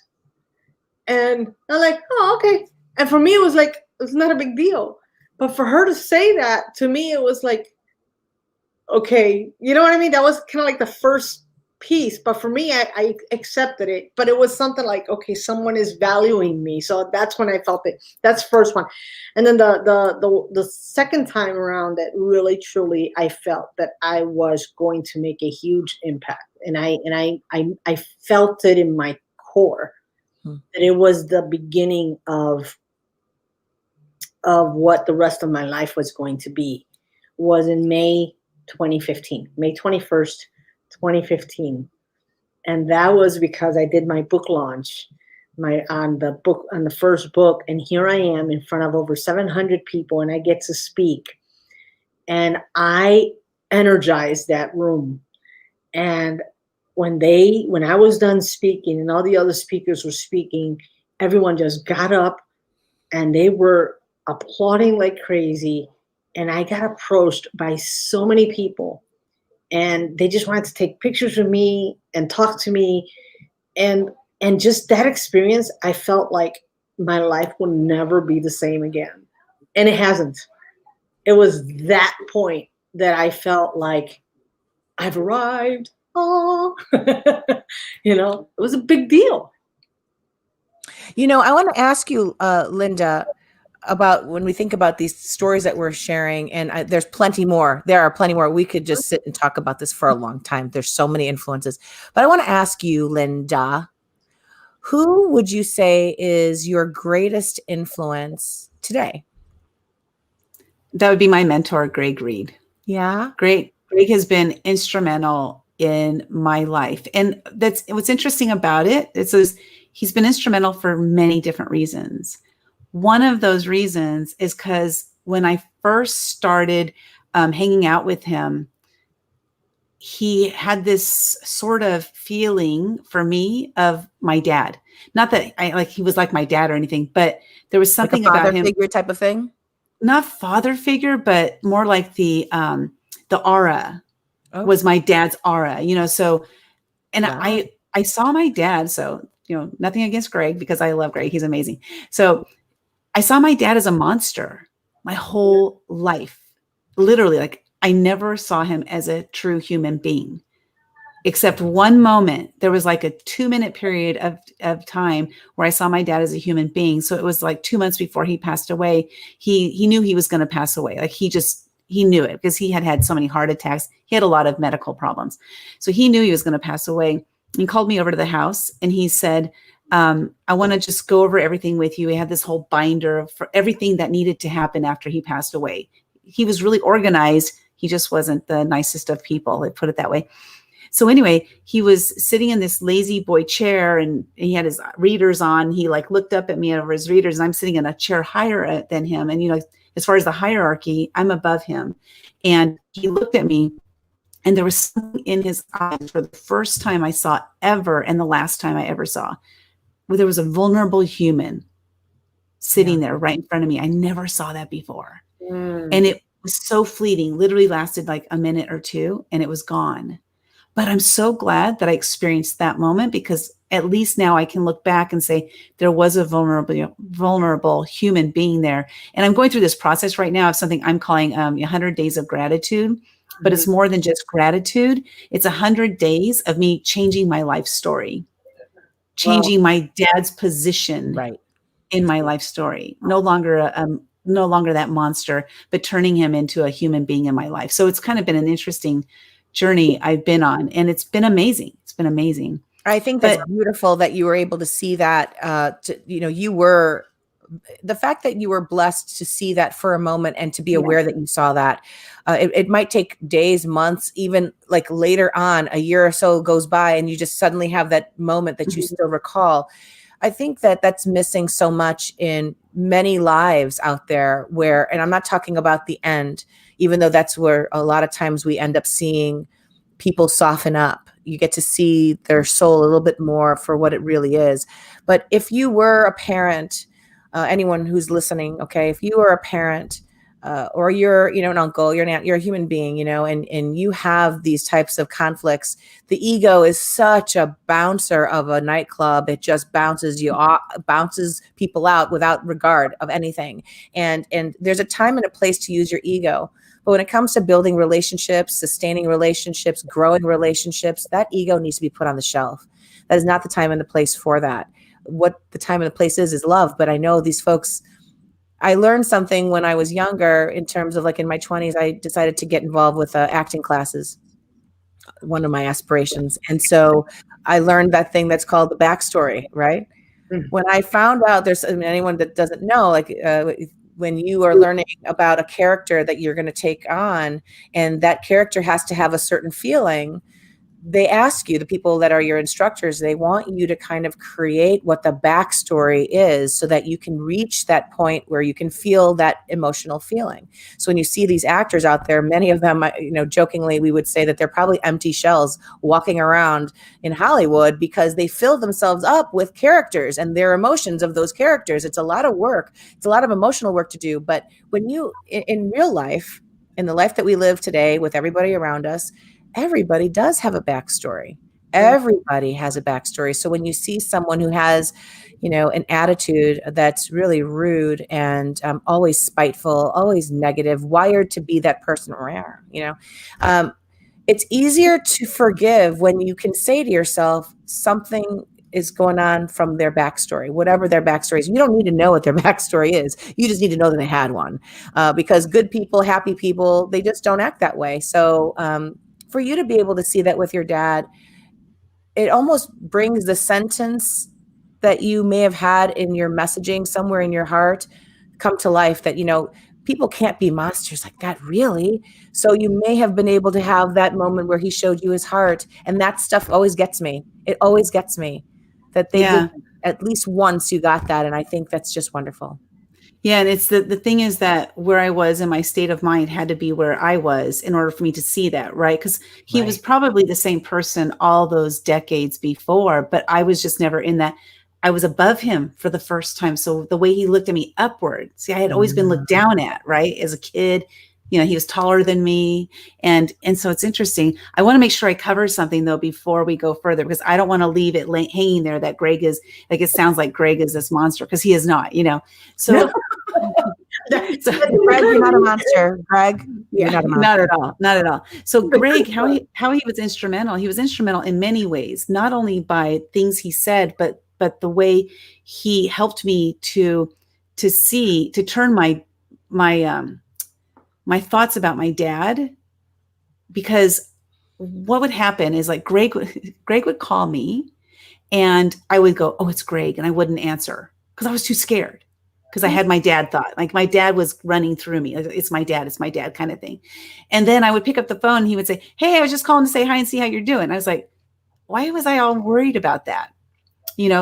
And I'm like, oh, okay. And for me, it was like, it's not a big deal. But for her to say that, to me, it was like, okay, you know what I mean? That was kind of like the first piece. But for me, I accepted it. But it was something like, okay, someone is valuing me. So that's when I felt it. That's the first one. And then the second time around that really, truly, I felt that I was going to make a huge impact. And I felt it in my core that it was the beginning of what the rest of my life was going to be, was in May 2015, May 21st, 2015. And that was because I did my book launch on the first book. And here I am in front of over 700 people, and I get to speak. And I energized that room. And when I was done speaking and all the other speakers were speaking, everyone just got up and they were applauding like crazy. And I got approached by so many people, and they just wanted to take pictures with me and talk to me. And just that experience, I felt like my life will never be the same again. And it hasn't. It was that point that I felt like I've arrived. Oh, it was a big deal. I want to ask you, Lynda, about when we think about these stories that we're sharing, and there's plenty more. There are plenty more. We could just sit and talk about this for a long time. There's so many influences. But I want to ask you, Lynda, who would you say is your greatest influence today? That would be my mentor, Greg Reed. Yeah. Greg has been instrumental in my life. And that's what's interesting about it. He's been instrumental for many different reasons. One of those reasons is because when I first started hanging out with him, he had this sort of feeling for me of my dad. Not that he was like my dad or anything, but there was something like a about father him. Figure type of thing? Not father figure, but more like the aura was my dad's aura, so, and wow. I saw my dad. So, nothing against Greg, because I love Greg. He's amazing. So I saw my dad as a monster my whole life. Literally, I never saw him as a true human being, except one moment. There was like a 2-minute period of time where I saw my dad as a human being. So it was like 2 months before he passed away. He knew he was going to pass away. He knew it because he had so many heart attacks. He had a lot of medical problems. So he knew he was going to pass away. He called me over to the house and he said, I want to just go over everything with you. We had this whole binder for everything that needed to happen after he passed away. He was really organized. He just wasn't the nicest of people, let's put it that way. So anyway, he was sitting in this lazy boy chair and he had his readers on. He looked up at me over his readers, and I'm sitting in a chair higher than him. And, as far as the hierarchy, I'm above him. And he looked at me, and there was something in his eyes for the first time I saw ever, and the last time I ever saw, where there was a vulnerable human sitting there right in front of me. I never saw that before. And it was so fleeting, literally lasted like a minute or two, and it was gone. But I'm so glad that I experienced that moment, because at least now I can look back and say there was a vulnerable human being there. And I'm going through this process right now of something I'm calling 100 days of gratitude, but it's more than just gratitude. It's 100 days of me changing my life story, changing my dad's position in my life story. No longer that monster, but turning him into a human being in my life. So it's kind of been an interesting journey I've been on, and it's been amazing. It's been amazing. I think that's beautiful that you were able to see that, the fact that you were blessed to see that for a moment and to be aware that you saw that. It might take days, months, even like later on, a year or so goes by and you just suddenly have that moment that you still recall. I think that that's missing so much in many lives out there and I'm not talking about the end, even though that's where a lot of times we end up seeing people soften up. You get to see their soul a little bit more for what it really is. But if you were a parent, anyone who's listening, okay, if you were a parent or you're, an uncle, you're an aunt, you're a human being, and you have these types of conflicts, the ego is such a bouncer of a nightclub. It just bounces people out without regard of anything. And there's a time and a place to use your ego. But when it comes to building relationships, sustaining relationships, growing relationships, that ego needs to be put on the shelf. That is not the time and the place for that. What the time and the place is love. But I know these folks, I learned something when I was younger in terms of in my 20s, I decided to get involved with acting classes, one of my aspirations. And so I learned that thing that's called the backstory, right? Mm-hmm. When I found out anyone that doesn't know, when you are learning about a character that you're going to take on, and that character has to have a certain feeling, they ask you, the people that are your instructors, they want you to kind of create what the backstory is so that you can reach that point where you can feel that emotional feeling. So when you see these actors out there, many of them, jokingly, we would say that they're probably empty shells walking around in Hollywood because they fill themselves up with characters and their emotions of those characters. It's a lot of work. It's a lot of emotional work to do. But when you, in real life, in the life that we live today with everybody around us, everybody does have a backstory. Everybody has a backstory. So when you see someone who has, an attitude that's really rude and always spiteful, always negative, wired to be that person around, it's easier to forgive when you can say to yourself, something is going on from their backstory, whatever their backstory is. You don't need to know what their backstory is. You just need to know that they had one, because good people, happy people, they just don't act that way. So, for you to be able to see that with your dad, it almost brings the sentence that you may have had in your messaging somewhere in your heart come to life, that, people can't be monsters like that, really. So you may have been able to have that moment where he showed you his heart. And that stuff always gets me. It always gets me that they did, at least once you got that. And I think that's just wonderful. Yeah. And it's the thing is that where I was in my state of mind had to be where I was in order for me to see that, right? Because he was probably the same person all those decades before, but I was just never in that. I was above him for the first time. So the way he looked at me upward, see, I had always been looked down at, right? As a kid, he was taller than me. And so it's interesting. I want to make sure I cover something though, before we go further, because I don't want to leave it hanging there that Greg is it sounds like Greg is this monster, because he is not, so. So Greg, you're not a monster. Greg, you're not a monster. Not at all. So Greg, how he was instrumental. He was instrumental in many ways, not only by things he said, but the way he helped me to turn my thoughts about my dad. Because what would happen is Greg would call me and I would go, "Oh, it's Greg," and I wouldn't answer because I was too scared. Because I had my dad thought, my dad was running through me. It's my dad kind of thing. And then I would pick up the phone and he would say, "Hey, I was just calling to say hi and see how you're doing." I was like, why was I all worried about that?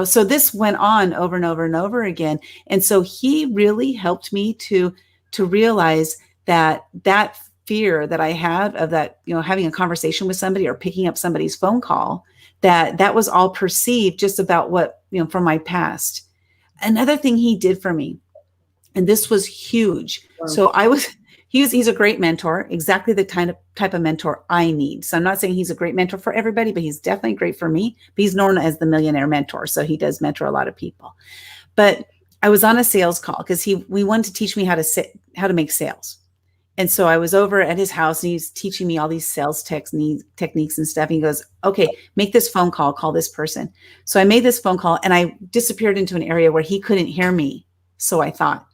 So this went on over and over and over again. And so he really helped me to realize that fear that I had of that, having a conversation with somebody or picking up somebody's phone call, that was all perceived just about what, from my past. Another thing he did for me, and this was huge. Wow. So He's a great mentor, exactly the type of mentor I need. So I'm not saying he's a great mentor for everybody, but he's definitely great for me. But he's known as the millionaire mentor. So he does mentor a lot of people. But I was on a sales call because we wanted to teach me how to make sales. And so I was over at his house and he's teaching me all these sales techniques and stuff. And he goes, okay, make this phone call, call this person. So I made this phone call and I disappeared into an area where he couldn't hear me. So I thought,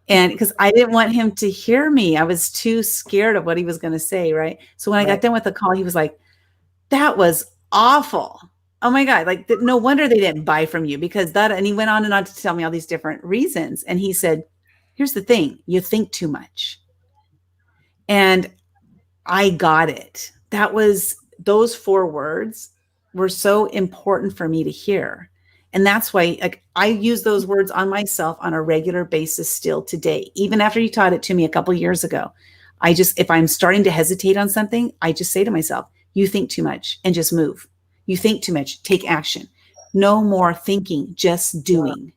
and because I didn't want him to hear me, I was too scared of what he was going to say. Right. So when I got done with the call, he was like, that was awful. Oh my God. Like, no wonder they didn't buy from you because that, and he went on and on to tell me all these different reasons. And he said, here's the thing, you think too much. And I got it. Those 4 words were so important for me to hear. And that's why I use those words on myself on a regular basis still today. Even after you taught it to me a couple years ago, if I'm starting to hesitate on something, I just say to myself, you think too much and just move. You think too much, take action. No more thinking, just doing.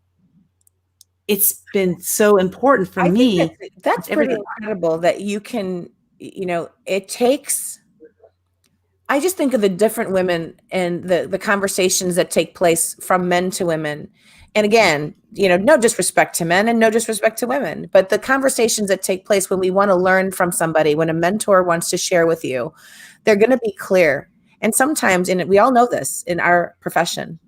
It's been so important for me. That's pretty incredible that you can, it takes, I just think of the different women and the conversations that take place from men to women. And again, no disrespect to men and no disrespect to women, but the conversations that take place when we want to learn from somebody, when a mentor wants to share with you, they're going to be clear. And sometimes, and we all know this in our profession,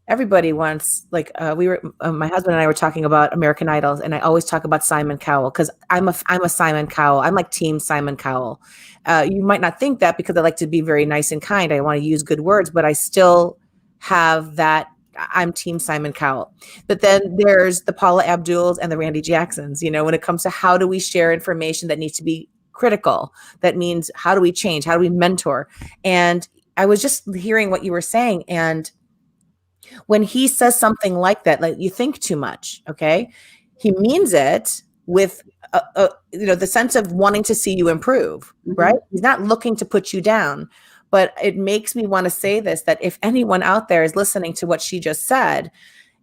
everybody wants, my husband and I were talking about American Idols, and I always talk about Simon Cowell because I'm a Simon Cowell. I'm like team Simon Cowell. You might not think that because I like to be very nice and kind. I want to use good words, but I still have that. I'm team Simon Cowell. But then there's the Paula Abduls and the Randy Jacksons, when it comes to how do we share information that needs to be critical. That means how do we change? How do we mentor? And I was just hearing what you were saying. And when he says something like that, like you think too much, okay, he means it with the sense of wanting to see you improve, right? He's not looking to put you down. But it makes me want to say this, that if anyone out there is listening to what she just said,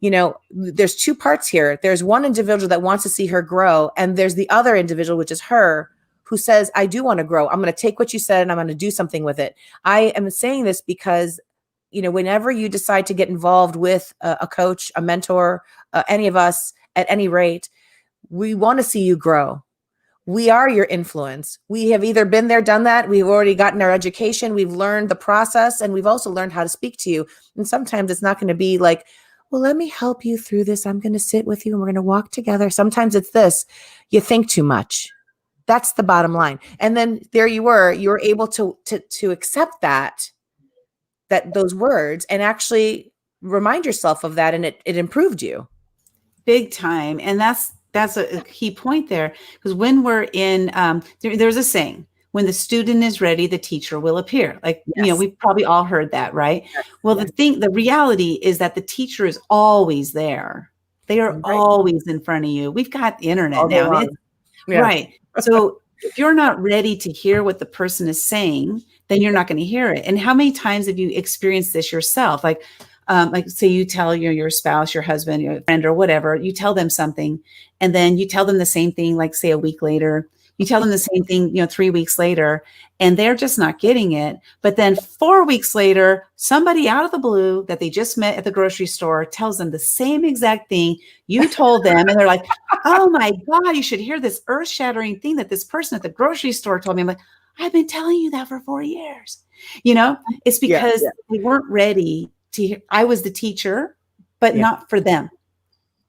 there's 2 parts here. There's one individual that wants to see her grow, and there's the other individual, which is her, who says, I do want to grow. I'm going to take what you said and I'm going to do something with it. I am saying this because whenever you decide to get involved with a coach, a mentor, any of us at any rate, we want to see you grow. We are your influence. We have either been there, done that. We've already gotten our education. We've learned the process, and we've also learned how to speak to you. And sometimes it's not going to be like, well, let me help you through this. I'm going to sit with you and we're going to walk together. Sometimes it's this, you think too much. That's the bottom line. And then there you were able to accept those words and actually remind yourself of that. And it improved you. Big time. And that's a key point there, because when we're in, there's a saying, when the student is ready, the teacher will appear. Like, yes. We've probably all heard that, right? Yes. Well, the reality is that the teacher is always there. They are always in front of you. We've got the internet now. Right. So if you're not ready to hear what the person is saying, then you're not going to hear it. And how many times have you experienced this yourself? Like say you tell your spouse, your husband, your friend, or whatever, you tell them something, and then you tell them the same thing, like say a week later, you tell them the same thing, 3 weeks later, and they're just not getting it. But then 4 weeks later, somebody out of the blue that they just met at the grocery store tells them the same exact thing you told them. And they're like, oh my God, you should hear this earth-shattering thing that this person at the grocery store told me. I'm like, I've been telling you that for 4 years. It's because they weren't ready to hear. I was the teacher, but not for them.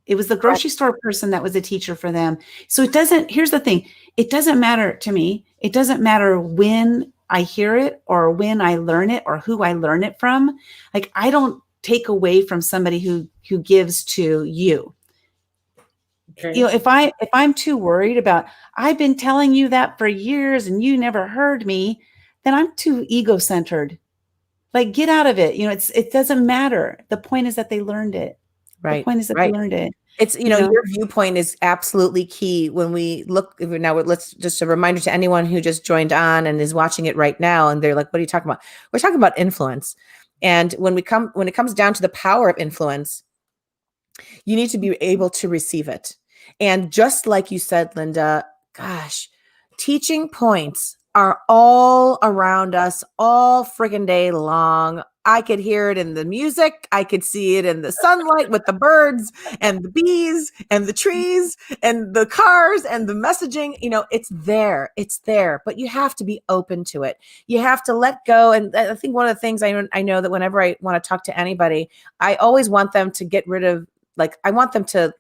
It was the grocery store person that was a teacher for them. So here's the thing. It doesn't matter to me. It doesn't matter when I hear it or when I learn it or who I learn it from. Like, I don't take away from somebody who gives to you. Okay. If I'm too worried about, I've been telling you that for years and you never heard me, then I'm too ego-centered. Like, get out of it. It doesn't matter. The point is that they learned it. Right. The point is that they learned it. It's, your viewpoint is absolutely key when we look now. Let's just a reminder to anyone who just joined on and is watching it right now. And they're like, what are you talking about? We're talking about influence. And when it comes down to the power of influence, you need to be able to receive it. And just like you said, Lynda, gosh, teaching points are all around us all friggin' day long. I could hear it in the music. I could see it in the sunlight with the birds and the bees and the trees and the cars and the messaging. You know, it's there. It's there. But you have to be open to it. You have to let go. And I think one of the things I know that whenever I want to talk to anybody, I always want them to get rid of, like, I want to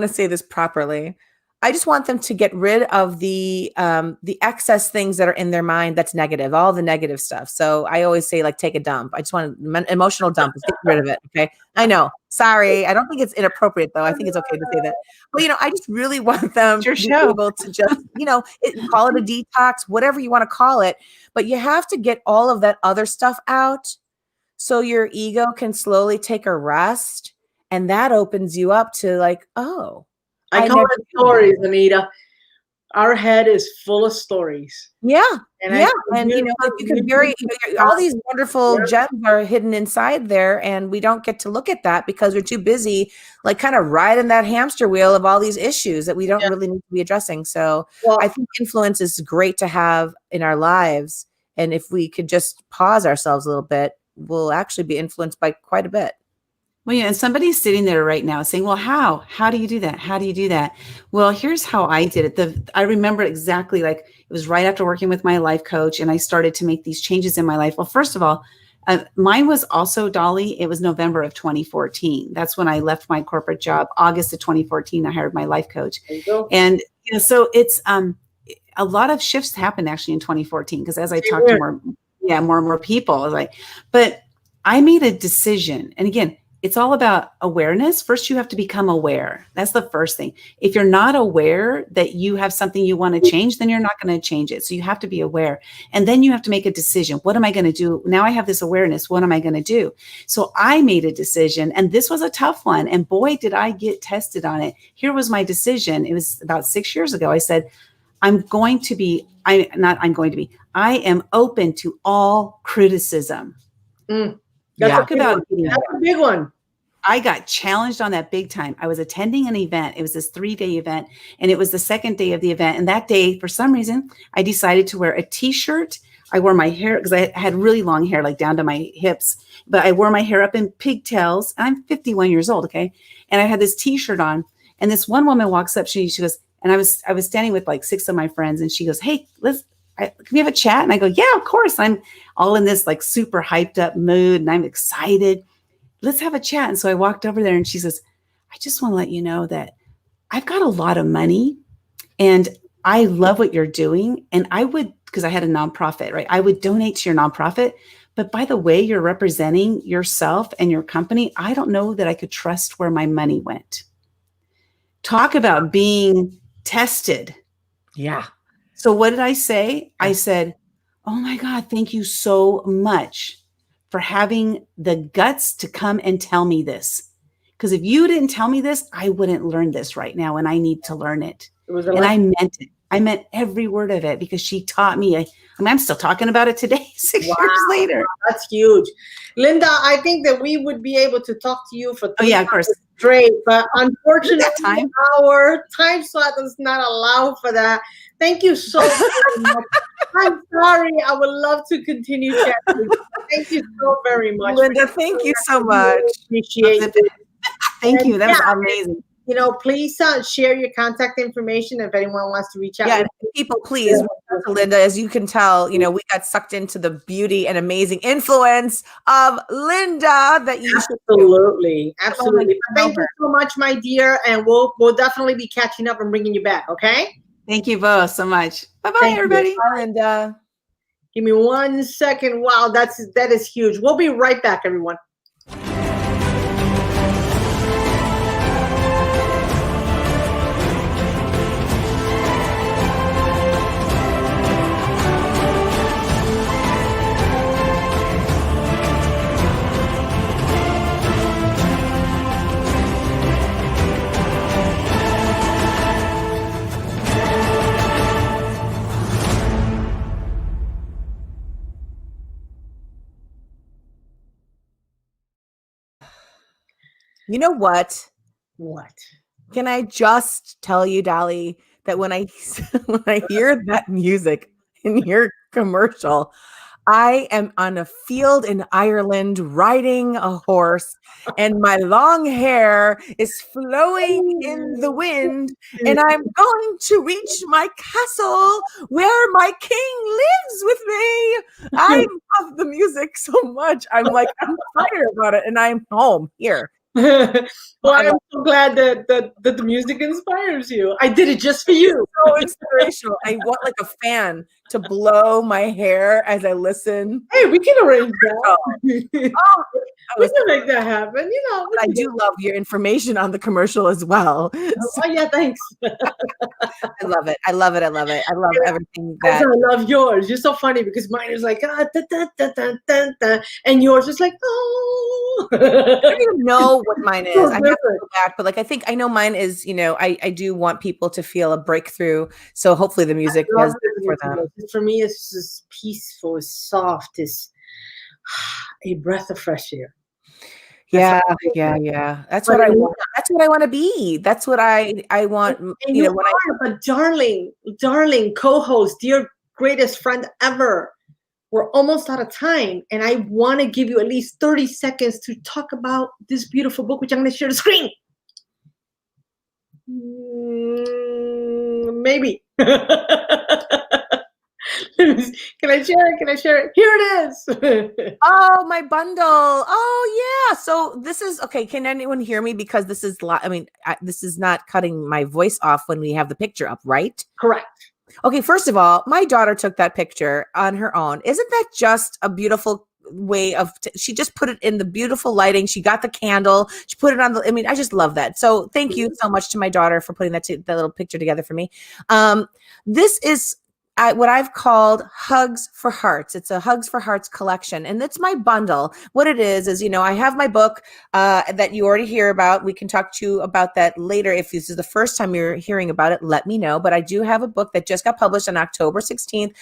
say this properly. I just want them to get rid of the excess things that are in their mind that's negative, all the negative stuff. So I always say, like, take a dump. I just want an emotional dump. Just get rid of it. Okay. I know. Sorry. I don't think it's inappropriate though. I think it's okay to say that. But, you know, I just really want them to be able to just, you know, call it a detox, whatever you want to call it. But you have to get all of that other stuff out so your ego can slowly take a rest. And that opens you up to, like, oh, I call it stories, Anita. Our head is full of stories. Yeah. And you know, if you can all these wonderful gems are hidden inside there, and we don't get to look at that because we're too busy, like, kind of riding that hamster wheel of all these issues that we don't really need to be addressing. So I think influence is great to have in our lives. And if we could just pause ourselves a little bit, we'll actually be influenced by quite a bit. Well, yeah, and somebody's sitting there right now saying, well, how do you do that? How do you do that? Well, here's how I did it. I remember exactly, like, it was right after working with my life coach, and I started to make these changes in my life. Well, first of all, mine was also, Dolly, it was November of 2014. That's when I left my corporate job. August of 2014, I hired my life coach. And, you know, so it's a lot of shifts happened actually in 2014, because as I talked to more and more people, I was like, but I made a decision. And again, it's all about awareness. First, you have to become aware. That's the first thing. If you're not aware that you have something you want to change, then you're not going to change it. So you have to be aware. And then you have to make a decision. What am I going to do? Now I have this awareness. What am I going to do? So I made a decision, and this was a tough one. And boy, did I get tested on it. Here was my decision. It was about 6 years ago. I said, I am open to all criticism. That's a big one. I got challenged on that big time. I was attending an event. It was this 3-day event, and it was the second day of the event. And that day, for some reason, I decided to wear a t-shirt. I wore my hair, because I had really long hair, like down to my hips, but I wore my hair up in pigtails. I'm 51 years old. Okay. And I had this t-shirt on, and this one woman walks up, she goes, and I was standing with like 6 of my friends, and she goes, hey, can we have a chat? And I go, yeah, of course. I'm all in this like super hyped up mood, and I'm excited. Let's have a chat. And so I walked over there, and she says, I just want to let you know that I've got a lot of money, and I love what you're doing. And I would, because I had a nonprofit, right? I would donate to your nonprofit. But by the way you're representing yourself and your company, I don't know that I could trust where my money went. Talk about being tested. Yeah. So what did I say? I said, oh my God, thank you so much for having the guts to come and tell me this. Because if you didn't tell me this, I wouldn't learn this right now, and I need to learn it. And I meant it. I meant every word of it, because she taught me. I'm still talking about it today, 6 years later. That's huge. Lynda, I think that we would be able to talk to you for 3 of course. Straight, but unfortunately, our time slot does not allow for that. Thank you so very much. I'm sorry. I would love to continue chatting. Thank you so very much, Lynda. Thank you so much. Appreciate it. Thank you. That was amazing. You know, please share your contact information if anyone wants to reach out. Yeah, people, please, Lynda. As you can tell, you know, we got sucked into the beauty and amazing influence of Lynda. That you absolutely. Thank you so much, my dear, and we'll definitely be catching up and bringing you back. Okay. Thank you both so much. Bye-bye, everybody. Bye, Lynda. Give me 1 second. Wow, that is huge. We'll be right back, everyone. You know what? What? Can I just tell you, Dolly, that when I when I hear that music in your commercial, I am on a field in Ireland riding a horse, and my long hair is flowing in the wind, and I'm going to reach my castle where my king lives with me. I love the music so much. I'm like, I'm fired about it, and I'm home here. Well, I'm so glad that the music inspires you. I did it just for you. So inspirational. I want like a fan to blow my hair as I listen. Hey, we can arrange that. We Oh, can make that happen. You know, I do love your information on the commercial as well. oh yeah, thanks. I love it. I love it. I love it. I love everything I that. love yours. You're so funny because mine is like da, da, da, da, da, da, and yours is like oh. I don't even know what mine is. So I have to different. go back, but like I think I know mine is. I do want people to feel a breakthrough. So hopefully the music I love does it for them. for me, it's just peaceful, it's soft, it's a breath of fresh air. Yeah. That's what I want. That's what I want to be. That's what I want. And you are, but darling co-host, dear greatest friend ever. We're almost out of time, and I want to give you at least 30 seconds to talk about this beautiful book, which I'm going to share the screen. Maybe. Can I share it? Can I share it? Here it is. Oh, my bundle. Oh, yeah. So this is okay. Can anyone hear me? Because this is, this is not cutting my voice off when we have the picture up, right? Correct. Okay. First of all, my daughter took that picture on her own. Isn't that just a beautiful way of, she just put it in the beautiful lighting. She got the candle. She put it on I just love that. So thank you so much to my daughter for putting that little picture together for me. This is what I've called Hugs for Hearts. It's a Hugs for Hearts collection, and it's my bundle. What it is, I have my book that you already hear about. We can talk to you about that later. If this is the first time you're hearing about it, let me know. But I do have a book that just got published on October 16th,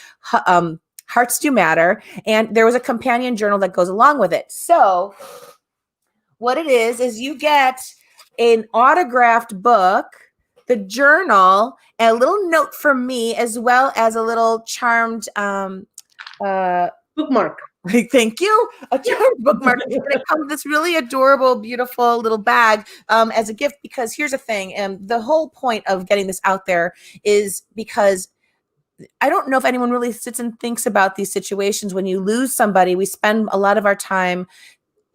Hearts Do Matter, and there was a companion journal that goes along with it. So what it is you get an autographed book, the journal, a little note from me, as well as a little charmed bookmark. Thank you. A charmed bookmark. And it comes this really adorable, beautiful little bag as a gift, because here's the thing. The whole point of getting this out there is because I don't know if anyone really sits and thinks about these situations. When you lose somebody, we spend a lot of our time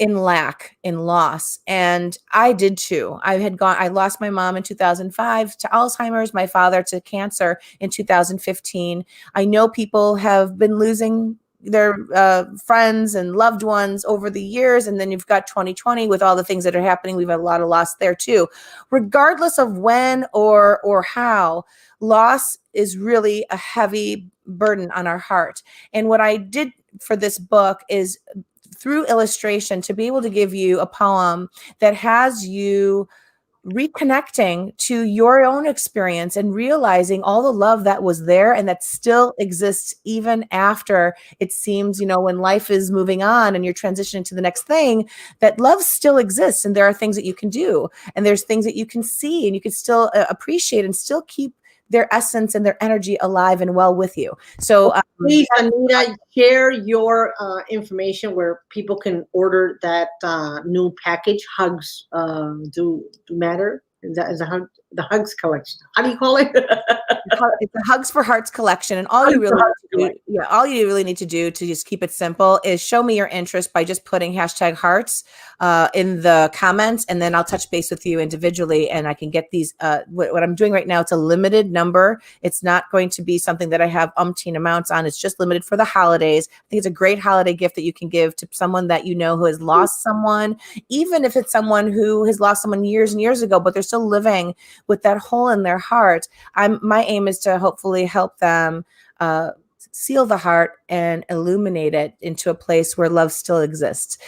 in lack, in loss. And I did too. I lost my mom in 2005 to Alzheimer's, my father to cancer in 2015. I know people have been losing their friends and loved ones over the years. And then you've got 2020 with all the things that are happening. We've had a lot of loss there too. Regardless of when or how, loss is really a heavy burden on our heart. And what I did for this book is, through illustration, to be able to give you a poem that has you reconnecting to your own experience and realizing all the love that was there and that still exists even after it seems, when life is moving on and you're transitioning to the next thing, that love still exists. And there are things that you can do, and there's things that you can see, and you can still appreciate and still keep their essence and their energy alive and well with you. So please, Anita, share your information where people can order that new package, Hugs Do Matter. Is that the Hugs collection? How do you call it? It's a Hugs for Hearts collection, and all you really need to do to just keep it simple is show me your interest by just putting #hearts in the comments, and then I'll touch base with you individually, and I can get these. What I'm doing right now, it's a limited number. It's not going to be something that I have umpteen amounts on. It's just limited for the holidays. I think it's a great holiday gift that you can give to someone that you know who has lost someone, even if it's someone who has lost someone years and years ago, but they're still living with that hole in their heart. My aim is to hopefully help them seal the heart and illuminate it into a place where love still exists.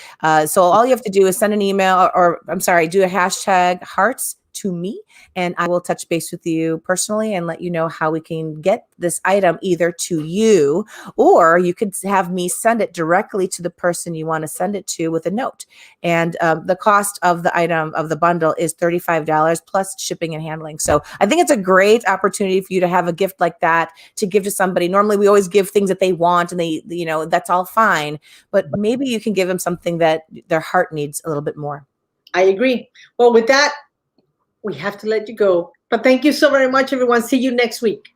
So all you have to do is send an email, or I'm sorry, do a #hearts to me, and I will touch base with you personally and let you know how we can get this item either to you, or you could have me send it directly to the person you want to send it to with a note. And the cost of the item of the bundle is $35 plus shipping and handling. So I think it's a great opportunity for you to have a gift like that to give to somebody. Normally we always give things that they want, and they, you know, that's all fine, but maybe you can give them something that their heart needs a little bit more. I agree. Well, with that, we have to let you go. But thank you so very much, everyone. See you next week.